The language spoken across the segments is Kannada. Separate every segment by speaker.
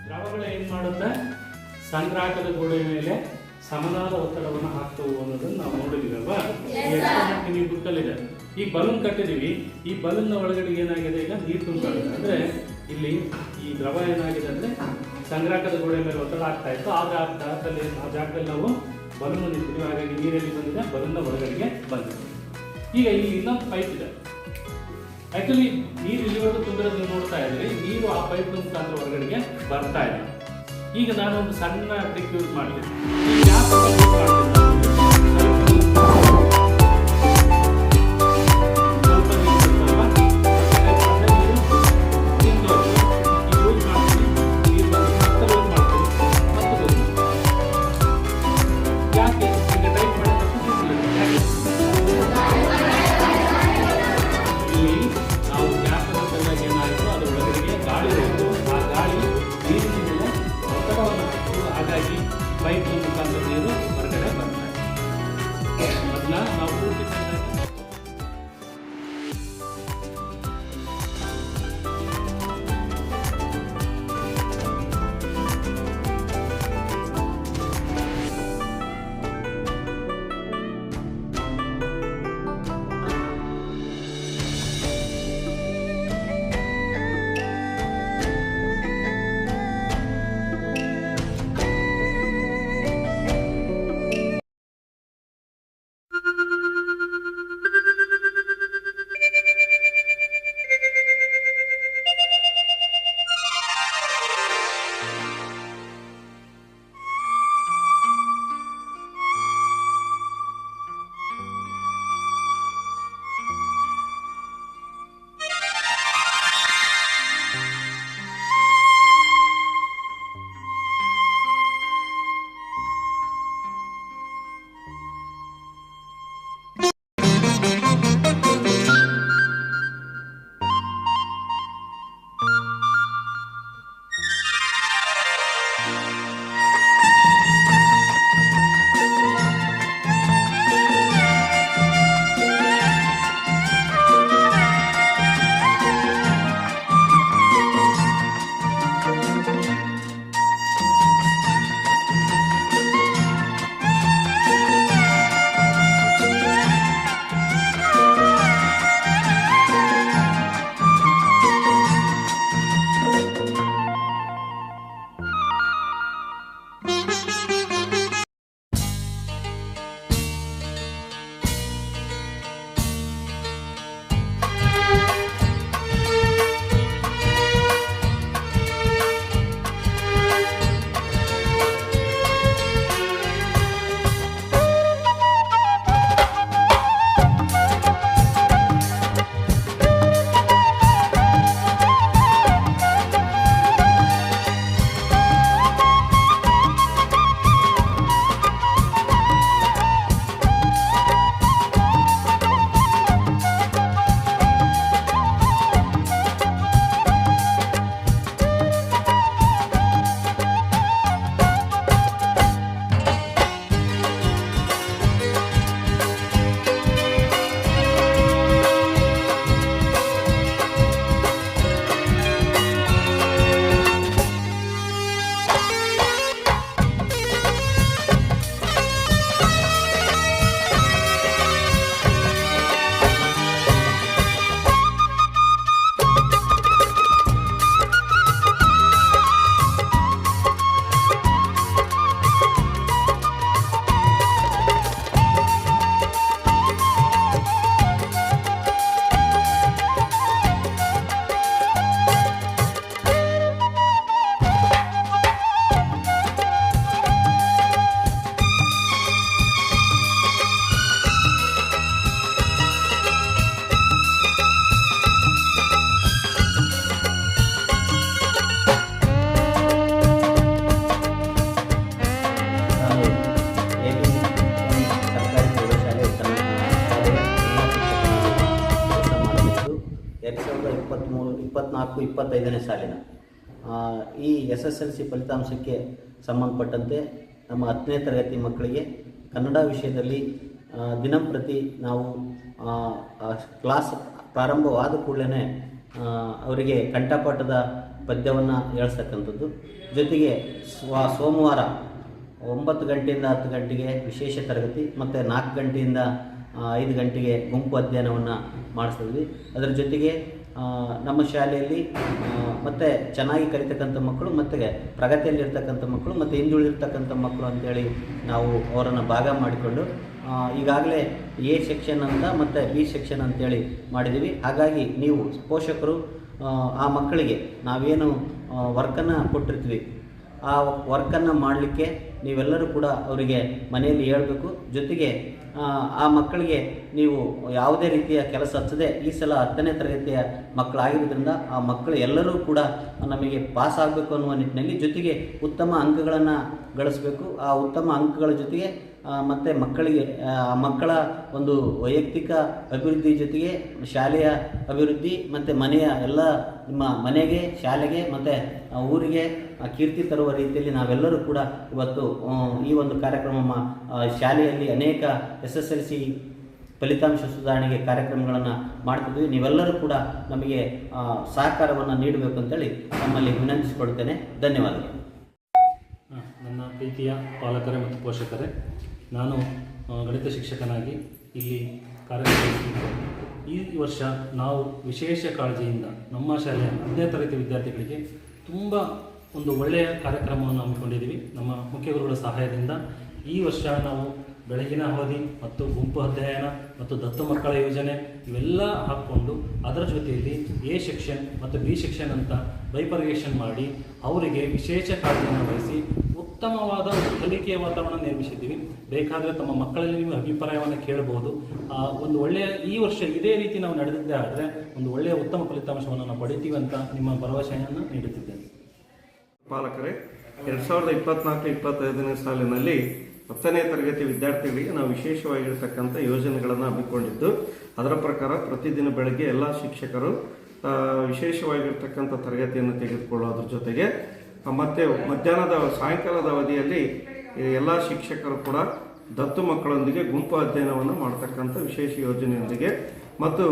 Speaker 1: ದ್ರವಗಳು ಏನು ಮಾಡುತ್ತೆ, ಸಂಗ್ರಾಹಕದ ಗೋಡೆಯ ಮೇಲೆ ಸಮನಾದ ಒತ್ತಡವನ್ನು ಹಾಕ್ತವು ಅನ್ನೋದನ್ನು ನಾವು ನೋಡಿದೀವಲ್ವಾ. ಈ ಬುಕ್ಕಲ್ಲಿದೆ. ಈ ಬಲೂನ್ ಕಟ್ಟಿದೀವಿ. ಈ ಬಲೂನ್ ಒಳಗಡೆ ಏನಾಗಿದೆ, ಈಗ ನೀರು ತುಂಬಿದೆ. ಅಂದ್ರೆ ಇಲ್ಲಿ ಈ ದ್ರವ ಏನಾಗಿದೆ ಅಂದ್ರೆ ಸಂಗ್ರಾಹಕದ ಗೋಡೆಯ ಮೇಲೆ ಒತ್ತಡ ಆಗ್ತಾ ಇತ್ತು. ಆಗ ಆ ಜಾಗದಲ್ಲಿ ನಾವು ಬಲೂನ್ ನಿಂತಿದ್ವಿ. ಹಾಗಾಗಿ ನೀರಲ್ಲಿ ಬಂದಿದೆ, ಬಲೂನ್ನ ಒಳಗಡೆಗೆ ಬಂದಿದೆ. ಈಗ ಇಲ್ಲಿ ಇನ್ನೊಂದು ಪೈಪ್ ಇದೆ. ಆಕ್ಚುಲಿ ನೀರು ಇಲ್ಲಿವರೆಗೂ ತುಂಬಿರೋದು ನೀವು ನೋಡ್ತಾ ಇದ್ರಿ. ನೀರು ಆ ಪೈಪ್ ಮುಖಾಂತರ ಹೊರಗಡೆಗೆ ಬರ್ತಾ ಇದೆ. ಈಗ ನಾನು ಒಂದು ಸಣ್ಣ ಟ್ರಿಕ್ ಯೂಸ್ ಮಾಡ್ತೀನಿ. ಪೈಪ್ ಮುಖಾಂತರ ನೀರು ಹೊರಗಡೆ ಬರ್ತದೆ.
Speaker 2: 24-25ನೇ ಸಾಲಿನ ಈ SSLC ಫಲಿತಾಂಶಕ್ಕೆ ಸಂಬಂಧಪಟ್ಟಂತೆ ನಮ್ಮ 10ನೇ ತರಗತಿ ಮಕ್ಕಳಿಗೆ ಕನ್ನಡ ವಿಷಯದಲ್ಲಿ ದಿನಂಪ್ರತಿ ನಾವು ಕ್ಲಾಸ್ ಪ್ರಾರಂಭವಾದ ಕೂಡಲೇ ಅವರಿಗೆ ಕಂಠಪಾಠದ ಪದ್ಯವನ್ನು ಹೇಳ್ತಕ್ಕಂಥದ್ದು. ಜೊತೆಗೆ ಸೋಮವಾರ 9 ಗಂಟೆಯಿಂದ 10 ಗಂಟೆಗೆ ವಿಶೇಷ ತರಗತಿ ಮತ್ತು 4 ಗಂಟೆಯಿಂದ 5 ಗಂಟೆಗೆ ಗುಂಪು ಅಧ್ಯಯನವನ್ನು ಮಾಡಿಸ್ತಿದ್ವಿ. ಅದರ ಜೊತೆಗೆ ನಮ್ಮ ಶಾಲೆಯಲ್ಲಿ ಮತ್ತು ಚೆನ್ನಾಗಿ ಕಲಿತಕ್ಕಂಥ ಮಕ್ಕಳು ಮತ್ತು ಪ್ರಗತಿಯಲ್ಲಿರ್ತಕ್ಕಂಥ ಮಕ್ಕಳು ಮತ್ತು ಹಿಂದುಳಿದಿರ್ತಕ್ಕಂಥ ಮಕ್ಕಳು ಅಂತೇಳಿ ನಾವು ಅವರನ್ನು ಭಾಗ ಮಾಡಿಕೊಂಡು ಈಗಾಗಲೇ A ಸೆಕ್ಷನ್ ಅಂತ ಮತ್ತು B ಸೆಕ್ಷನ್ ಅಂತೇಳಿ ಮಾಡಿದ್ದೀವಿ. ಹಾಗಾಗಿ ನೀವು ಪೋಷಕರು ಆ ಮಕ್ಕಳಿಗೆ ನಾವೇನು ವರ್ಕನ್ನು ಕೊಟ್ಟಿರ್ತೀವಿ ಆ ವರ್ಕನ್ನು ಮಾಡಲಿಕ್ಕೆ ನೀವೆಲ್ಲರೂ ಕೂಡ ಅವರಿಗೆ ಮನೆಯಲ್ಲಿ ಹೇಳಬೇಕು. ಜೊತೆಗೆ ಆ ಮಕ್ಕಳಿಗೆ ನೀವು ಯಾವುದೇ ರೀತಿಯ ಕೆಲಸ ಹಚ್ಚದೆ ಈ ಸಲ 10ನೇ ತರಗತಿಯ ಮಕ್ಕಳಾಗಿರೋದ್ರಿಂದ ಆ ಮಕ್ಕಳು ಎಲ್ಲರೂ ಕೂಡ ನಮಗೆ ಪಾಸ್ ಆಗಬೇಕು ಅನ್ನುವ ನಿಟ್ಟಿನಲ್ಲಿ ಜೊತೆಗೆ ಉತ್ತಮ ಅಂಕಗಳನ್ನು ಗಳಿಸಬೇಕು. ಆ ಉತ್ತಮ ಅಂಕಗಳ ಜೊತೆಗೆ ಮತ್ತು ಮಕ್ಕಳಿಗೆ ಮಕ್ಕಳ ಒಂದು ವೈಯಕ್ತಿಕ ಅಭಿವೃದ್ಧಿ ಜೊತೆಗೆ ಶಾಲೆಯ ಅಭಿವೃದ್ಧಿ ಮತ್ತು ಮನೆಯ ಎಲ್ಲ ನಿಮ್ಮ ಮನೆಗೆ, ಶಾಲೆಗೆ ಮತ್ತು ಊರಿಗೆ ಕೀರ್ತಿ ತರುವ ರೀತಿಯಲ್ಲಿ ನಾವೆಲ್ಲರೂ ಕೂಡ ಇವತ್ತು ಈ ಒಂದು ಕಾರ್ಯಕ್ರಮ ಶಾಲೆಯಲ್ಲಿ ಅನೇಕ SSLC ಫಲಿತಾಂಶ ಸುಧಾರಣೆಗೆ ಕಾರ್ಯಕ್ರಮಗಳನ್ನು ಮಾಡ್ತಿದ್ವಿ. ನೀವೆಲ್ಲರೂ ಕೂಡ ನಮಗೆ ಸಹಕಾರವನ್ನು ನೀಡಬೇಕು ಅಂತೇಳಿ ನಮ್ಮಲ್ಲಿ ವಿನಂತಿಸಿಕೊಡ್ತೇನೆ. ಧನ್ಯವಾದಗಳು.
Speaker 1: ನನ್ನ ಪ್ರೀತಿಯ ಪಾಲಕರೇ ಮತ್ತು ಪೋಷಕರೇ, ನಾನು ಗಣಿತ ಶಿಕ್ಷಕನಾಗಿ ಇಲ್ಲಿ ಕಾರ್ಯನಿರ್ವಹಿಸಿದ್ದು. ಈ ವರ್ಷ ನಾವು ವಿಶೇಷ ಕಾಳಜಿಯಿಂದ ನಮ್ಮ ಶಾಲೆಯ 10ನೇ ತರಗತಿ ವಿದ್ಯಾರ್ಥಿಗಳಿಗೆ ತುಂಬ ಒಂದು ಒಳ್ಳೆಯ ಕಾರ್ಯಕ್ರಮವನ್ನು ಹಮ್ಮಿಕೊಂಡಿದ್ದೀವಿ. ನಮ್ಮ ಮುಖ್ಯ ಗುರುಗಳ ಸಹಾಯದಿಂದ ಈ ವರ್ಷ ನಾವು ಬೆಳಗಿನ ಅವಧಿ ಮತ್ತು ಗುಂಪು ಅಧ್ಯಯನ ಮತ್ತು ದತ್ತು ಮಕ್ಕಳ ಯೋಜನೆ ಇವೆಲ್ಲ ಹಾಕ್ಕೊಂಡು ಅದರ ಜೊತೆಯಲ್ಲಿ A ಸೆಕ್ಷನ್ ಮತ್ತು B ಸೆಕ್ಷನ್ ಅಂತ ಬೈಪರ್ಗೇಷನ್ ಮಾಡಿ ಅವರಿಗೆ ವಿಶೇಷ ಕಾಳಜಿಯನ್ನು ವಹಿಸಿ ಉತ್ತಮವಾದ ಕಲಿಕೆಯ ವಾತಾವರಣ ನಿರ್ಮಿಸಿದ್ದೀವಿ. ಬೇಕಾದರೆ ತಮ್ಮ ಮಕ್ಕಳಲ್ಲಿ ನೀವು ಅಭಿಪ್ರಾಯವನ್ನು ಕೇಳಬಹುದು. ಒಂದು ಒಳ್ಳೆಯ ಈ ವರ್ಷ ಇದೇ ರೀತಿ ನಾವು ನಡೆದಿದ್ದೇ ಆದರೆ ಒಂದು ಒಳ್ಳೆಯ ಉತ್ತಮ ಫಲಿತಾಂಶವನ್ನು ನಾವು ಪಡಿತೀವಿ ಅಂತ ನಿಮ್ಮ ಭರವಸೆಯನ್ನು ನೀಡುತ್ತಿದ್ದೇನೆ.
Speaker 3: ಪಾಲಕರೇ, 2024-25ನೇ ಸಾಲಿನಲ್ಲಿ 10ನೇ ತರಗತಿ ವಿದ್ಯಾರ್ಥಿಗಳಿಗೆ ನಾವು ವಿಶೇಷವಾಗಿರ್ತಕ್ಕಂಥ ಯೋಜನೆಗಳನ್ನು ಹಮ್ಮಿಕೊಂಡಿದ್ದು, ಅದರ ಪ್ರಕಾರ ಪ್ರತಿದಿನ ಬೆಳಗ್ಗೆ ಎಲ್ಲ ಶಿಕ್ಷಕರು ವಿಶೇಷವಾಗಿರ್ತಕ್ಕಂಥ ತರಗತಿಯನ್ನು ತೆಗೆದುಕೊಳ್ಳೋದ್ರ ಜೊತೆಗೆ ಮತ್ತು ಸಾಯಂಕಾಲದ ಅವಧಿಯಲ್ಲಿ ಎಲ್ಲ ಶಿಕ್ಷಕರು ಕೂಡ ದತ್ತು ಮಕ್ಕಳೊಂದಿಗೆ ಗುಂಪು ಅಧ್ಯಯನವನ್ನು ಮಾಡತಕ್ಕಂಥ ವಿಶೇಷ ಯೋಜನೆಯೊಂದಿಗೆ ಮತ್ತು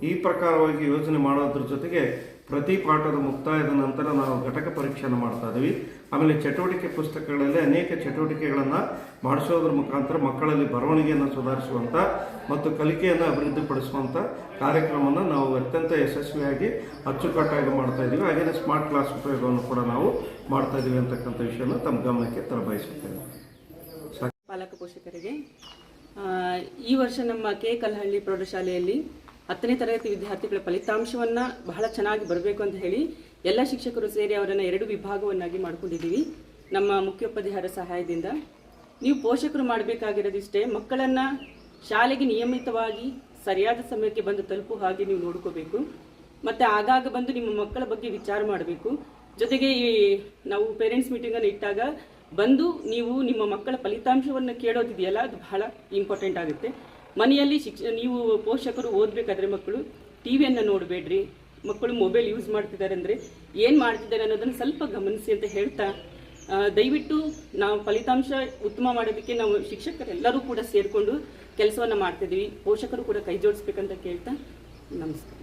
Speaker 3: ಈ ಪ್ರಕಾರವಾಗಿ ಯೋಜನೆ ಮಾಡೋದ್ರ ಜೊತೆಗೆ ಪ್ರತಿ ಪಾಠದ ಮುಕ್ತಾಯದ ನಂತರ ನಾವು ಘಟಕ ಪರೀಕ್ಷೆಯನ್ನು ಮಾಡ್ತಾ ಇದ್ದೀವಿ. ಆಮೇಲೆ ಚಟುವಟಿಕೆ ಪುಸ್ತಕಗಳಲ್ಲಿ ಅನೇಕ ಚಟುವಟಿಕೆಗಳನ್ನು ಮಾಡಿಸೋದ್ರ ಮುಖಾಂತರ ಮಕ್ಕಳಲ್ಲಿ ಬರವಣಿಗೆಯನ್ನು ಸುಧಾರಿಸುವಂಥ ಮತ್ತು ಕಲಿಕೆಯನ್ನು ಅಭಿವೃದ್ಧಿಪಡಿಸುವಂಥ ಕಾರ್ಯಕ್ರಮವನ್ನು ನಾವು ಅತ್ಯಂತ ಯಶಸ್ವಿಯಾಗಿ ಅಚ್ಚುಕಟ್ಟಾಗಿ ಮಾಡ್ತಾ ಇದ್ದೀವಿ. ಹಾಗೆಯೇ ಸ್ಮಾರ್ಟ್ ಕ್ಲಾಸ್ ಉಪಯೋಗವನ್ನು ಕೂಡ ನಾವು ಮಾಡ್ತಾ ಇದ್ದೀವಿ ಅಂತಕ್ಕಂಥ ವಿಷಯನ ತಮ್ಮ ಗಮನಕ್ಕೆ ತರಬಯಸುತ್ತೇವೆ.
Speaker 4: ಪಾಲಕ ಪೋಷಕರಿಗೆ ಈ ವರ್ಷ ನಮ್ಮ ಕೆ ಕಲ್ಲಹಳ್ಳಿ ಪ್ರೌಢಶಾಲೆಯಲ್ಲಿ 10ನೇ ತರಗತಿ ವಿದ್ಯಾರ್ಥಿಗಳ ಫಲಿತಾಂಶವನ್ನು ಬಹಳ ಚೆನ್ನಾಗಿ ಬರಬೇಕು ಅಂತ ಹೇಳಿ ಎಲ್ಲ ಶಿಕ್ಷಕರು ಸೇರಿ ಅವರನ್ನು 2 ವಿಭಾಗವನ್ನಾಗಿ ಮಾಡ್ಕೊಂಡಿದ್ದೀವಿ. ನಮ್ಮ ಮುಖ್ಯೋಪಾಧ್ಯಾಯರ ಸಹಾಯದಿಂದ ನೀವು ಪೋಷಕರು ಮಾಡಬೇಕಾಗಿರೋದಿಷ್ಟೇ, ಮಕ್ಕಳನ್ನು ಶಾಲೆಗೆ ನಿಯಮಿತವಾಗಿ ಸರಿಯಾದ ಸಮಯಕ್ಕೆ ಬಂದು ತಲುಪುವ ಹಾಗೆ ನೀವು ನೋಡ್ಕೋಬೇಕು. ಮತ್ತು ಆಗಾಗ ಬಂದು ನಿಮ್ಮ ಮಕ್ಕಳ ಬಗ್ಗೆ ವಿಚಾರ ಮಾಡಬೇಕು. ಜೊತೆಗೆ ನಾವು ಪೇರೆಂಟ್ಸ್ ಮೀಟಿಂಗನ್ನು ಇಟ್ಟಾಗ ಬಂದು ನೀವು ನಿಮ್ಮ ಮಕ್ಕಳ ಫಲಿತಾಂಶವನ್ನು ಕೇಳೋದಿದೆಯಲ್ಲ, ಅದು ಬಹಳ ಇಂಪಾರ್ಟೆಂಟ್ ಆಗುತ್ತೆ. ಮನೆಯಲ್ಲಿ ನೀವು ಪೋಷಕರು ಓದಬೇಕಾದ್ರೆ ಮಕ್ಕಳು ಟಿವಿಯನ್ನು ನೋಡಬೇಡ್ರಿ. ಮಕ್ಕಳು ಮೊಬೈಲ್ ಯೂಸ್ ಮಾಡ್ತಿದ್ದಾರೆ ಅಂದರೆ ಏನು ಮಾಡ್ತಿದ್ದಾರೆ ಅನ್ನೋದನ್ನು ಸ್ವಲ್ಪ ಗಮನಿಸಿ ಅಂತ ಹೇಳ್ತಾ, ದಯವಿಟ್ಟು ನಾವು ಫಲಿತಾಂಶ ಉತ್ತಮ ಮಾಡೋದಕ್ಕೆ ನಾವು ಶಿಕ್ಷಕರೆಲ್ಲರೂ ಕೂಡ ಸೇರಿಕೊಂಡು ಕೆಲಸವನ್ನು ಮಾಡ್ತಿದ್ದೀವಿ. ಪೋಷಕರು ಕೂಡ ಕೈ ಜೋಡಿಸ್ಬೇಕಂತ ಕೇಳ್ತಾ ನಮಸ್ಕಾರ.